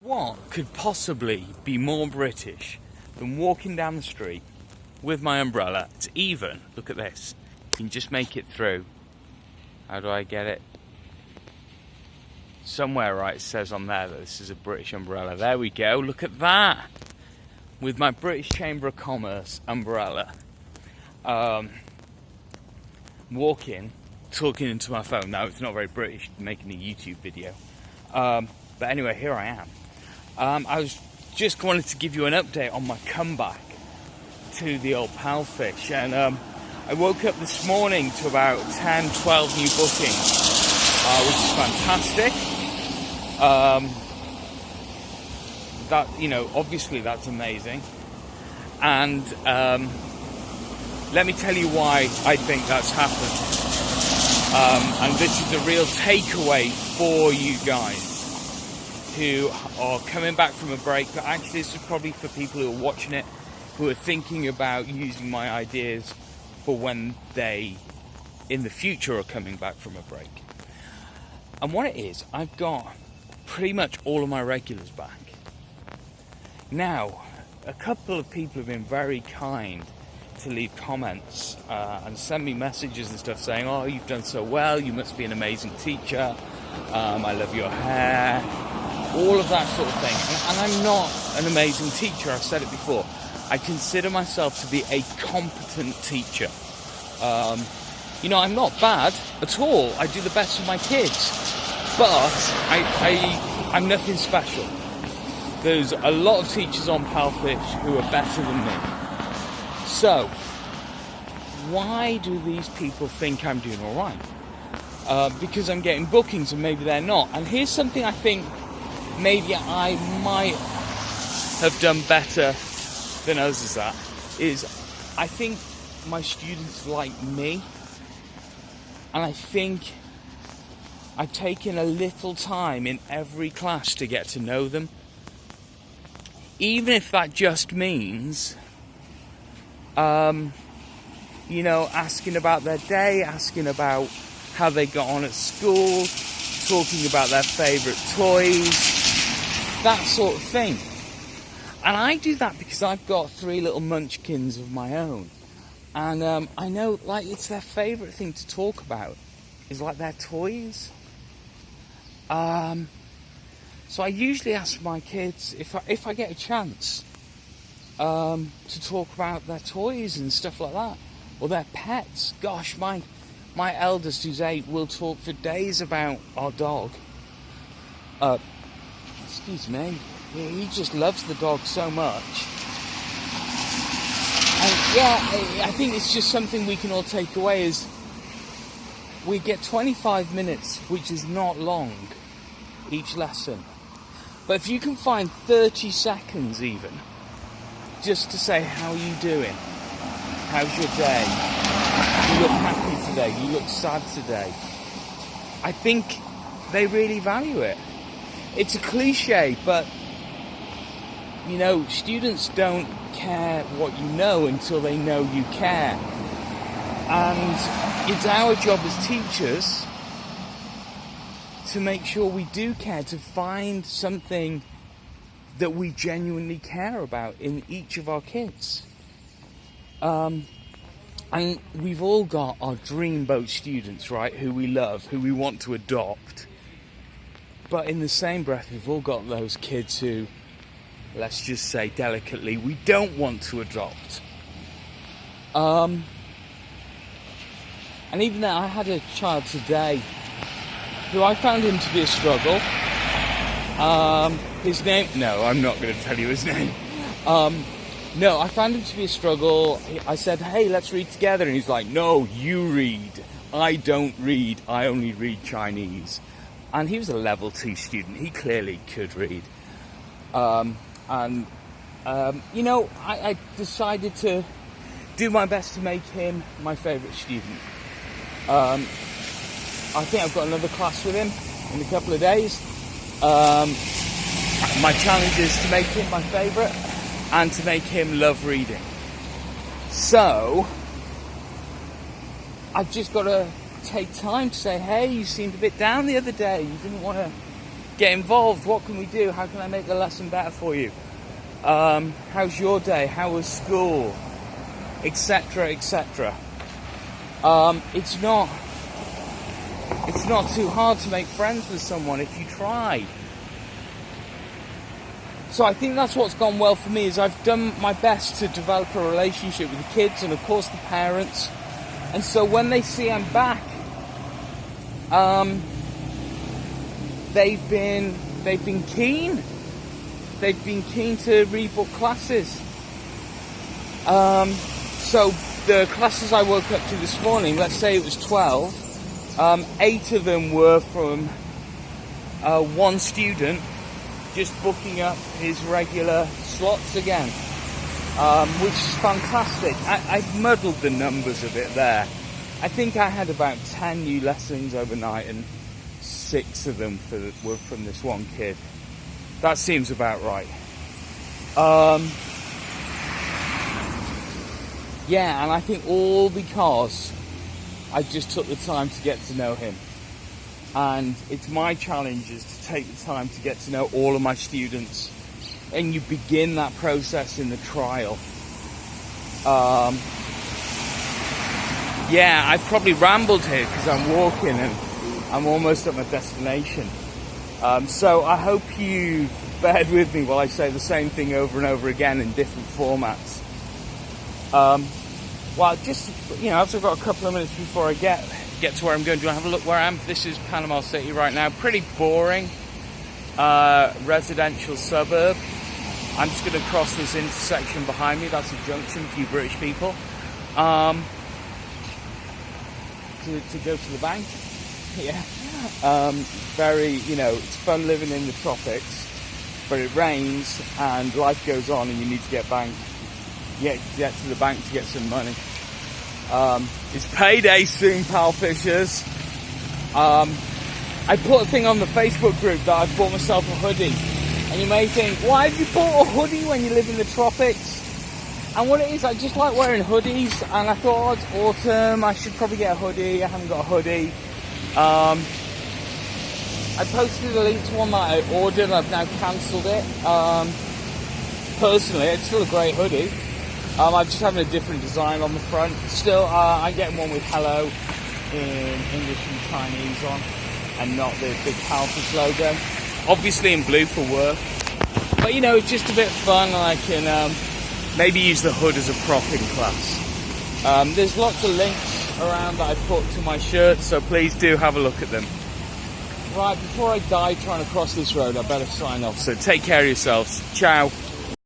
What could possibly be more British than walking down the street with my umbrella? It's even, look at this, you can just make it through. How do I get it? Somewhere, right, it says on there that this is a British umbrella. There we go, look at that! With my British Chamber of Commerce umbrella. Walking, talking into my phone. Now, it's not very British, making a YouTube video. But anyway, here I am. I was just wanted to give you an update on my comeback to the old Palfish, and I woke up this morning to about 10, 12 new bookings, which is fantastic. That, you know, obviously that's amazing, and let me tell you why I think that's happened, and this is a real takeaway for you guys who are coming back from a break, but actually this is probably for people who are watching it, who are thinking about using my ideas for when they, in the future, are coming back from a break. And what it is, I've got pretty much all of my regulars back. Now, a couple of people have been very kind to leave comments and send me messages and stuff saying, oh, you've done so well, you must be an amazing teacher, I love your hair, all of that sort of thing. And I'm not an amazing teacher, I've said it before. I consider myself to be a competent teacher. You know, I'm not bad at all. I do the best for my kids. But I'm nothing special. There's a lot of teachers on Palfish who are better than me. So, why do these people think I'm doing alright? Because I'm getting bookings and maybe they're not. And here's something I think maybe I might have done better than others at, is I think my students like me, and I think I've taken a little time in every class to get to know them, even if that just means you know, asking about their day, asking about how they got on at school, talking about their favourite toys, that sort of thing. And I do that because I've got 3 little munchkins of my own. And I know, like, it's their favourite thing to talk about, is like their toys. So I usually ask my kids, if I get a chance, to talk about their toys and stuff like that. Or their pets. Gosh, my eldest, who's 8, will talk for days about our dog. Excuse me. He just loves the dog so much. And yeah, I think it's just something we can all take away, is we get 25 minutes, which is not long, each lesson. But if you can find 30 seconds even, just to say, how are you doing? How's your day? You look happy today, you look sad today. I think they really value it. It's a cliche, but you know, students don't care what you know until they know you care. And it's our job as teachers to make sure we do care, to find something that we genuinely care about in each of our kids. And we've all got our dreamboat students, right, who we love, who we want to adopt. But in the same breath, we've all got those kids who, let's just say delicately, we don't want to adopt. And even though I had a child today who I found him to be a struggle. His name, no, I'm not going to tell you his name. No, I found him to be a struggle. I said, hey, let's read together. And he's like, no, you read. I don't read. I only read Chinese. And he was a level 2 student. He clearly could read. You know, I decided to do my best to make him my favourite student. I think I've got another class with him in a couple of days. My challenge is to make him my favourite and to make him love reading. So, I've just got to take time to say, hey, you seemed a bit down the other day. You didn't want to get involved. What can we do? How can I make the lesson better for you? How's your day? How was school? Etc. etc. It's not too hard to make friends with someone if you try. So I think that's what's gone well for me, is I've done my best to develop a relationship with the kids and of course the parents. And so when they see I'm back, they've been keen. They've been keen to rebook classes. So the classes I woke up to this morning, let's say it was 12, 8 of them were from one student just booking up his regular slots again, which is fantastic. I've muddled the numbers a bit there. I think I had about 10 new lessons overnight and 6 of them were from this one kid. That seems about right. Yeah, and I think all because I just took the time to get to know him. And it's my challenge is to take the time to get to know all of my students. And you begin that process in the trial. Yeah, I've probably rambled here because I'm walking and I'm almost at my destination. So I hope you've bared with me while I say the same thing over and over again in different formats. Well, just, as I've got a couple of minutes before I get to where I'm going, do you want to have a look where I am? This is Panama City right now. Pretty boring residential suburb. I'm just going to cross this intersection behind me. That's a junction for you British people. To go to the bank. Yeah. Very, it's fun living in the tropics, but it rains and life goes on and you need to get to the bank to get some money. It's payday soon, Palfishers. I put a thing on the Facebook group that I've bought myself a hoodie. And you may think, why have you bought a hoodie when you live in the tropics? And what it is, I just like wearing hoodies. And I thought, it's autumn, I should probably get a hoodie. I haven't got a hoodie. I posted a link to one that I ordered and I've now cancelled it. Personally, it's still a great hoodie. I'm just having a different design on the front. Still, I'm getting one with hello in English and Chinese on, and not the big Palfish logo. Obviously in blue for work. But it's just a bit fun, and I can maybe use the hood as a prop in class. There's lots of links around that I put to my shirts, so please do have a look at them. Right, before I die trying to cross this road, I better sign off. So take care of yourselves. Ciao.